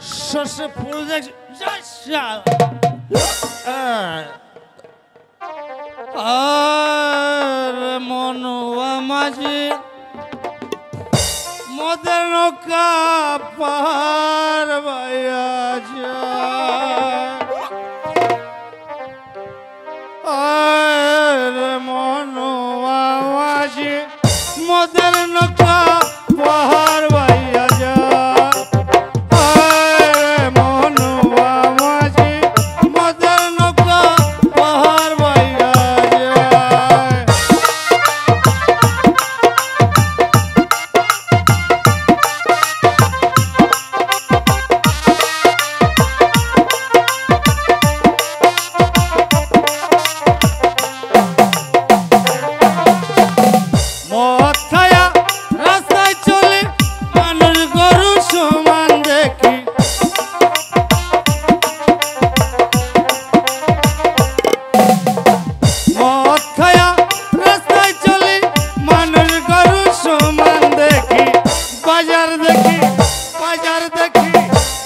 সর্ষে ফুল দেখছি আর মনুয়া মাঝি মদের নৌকা পাহাড় বাইয়া যায় আর মনুয়া মাঝি মদের নৌকা পাহাড় বাইয়া যায়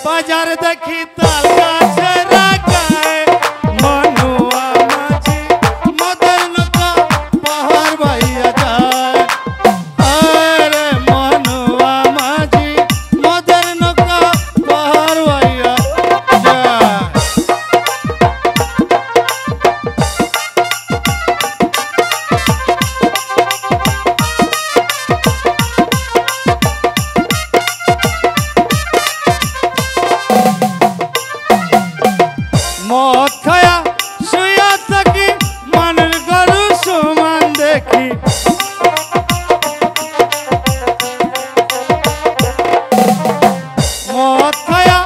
बाजार देखी ताल गाछे रागाए मनुआ माझी मदर नौका पाहाड़ बाइया जाए अरे मनुआ माझी मदर नौका पाहाड़ बाइया जाए मद खाया शुया थकी मानुर गरु समान देखी मद खाया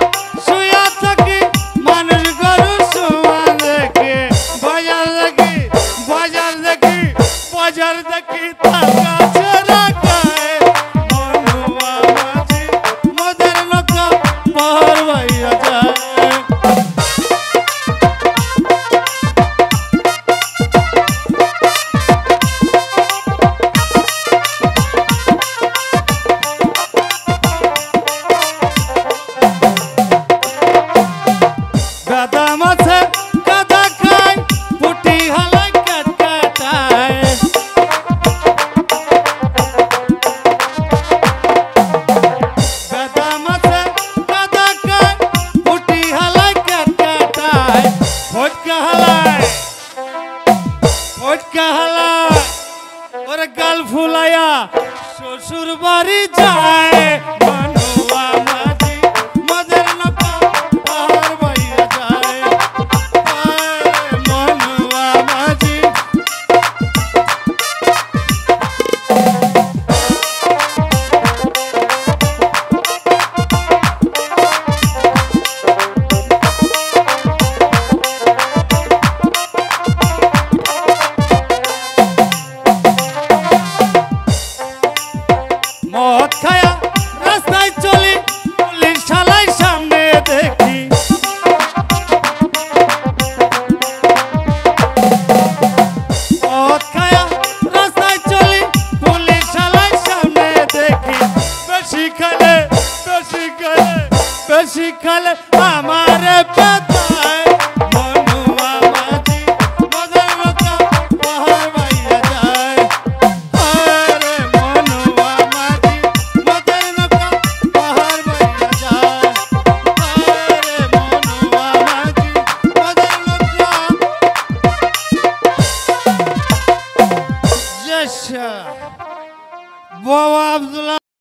शुया थकी मानुर गरु समान देखी बाजार देखी ताका चरा गाए मनुआ माझी मदर नौका पाहाड़ बाइया जाए और गल फुलाया ससुर बाड़ी जाए मनुआ माझी मदर नौका पाहाड़ बाइया जाए मनुआ माझी मद खाया रास्ताय चली पुलिस शालाई सामने देखी मद खाया रास्ताय चली पुलिस शालाई सामने देखी बेशी खाले हमारे बताए मनुआ माझी मदर नौका पाहाड़ बाइया जाए अरे मनुआ माझी मदर नौका पाहाड़ बाइया जाए अरे मनुआ माझी मदर नौका जैसा बाबा अब्दुल्ला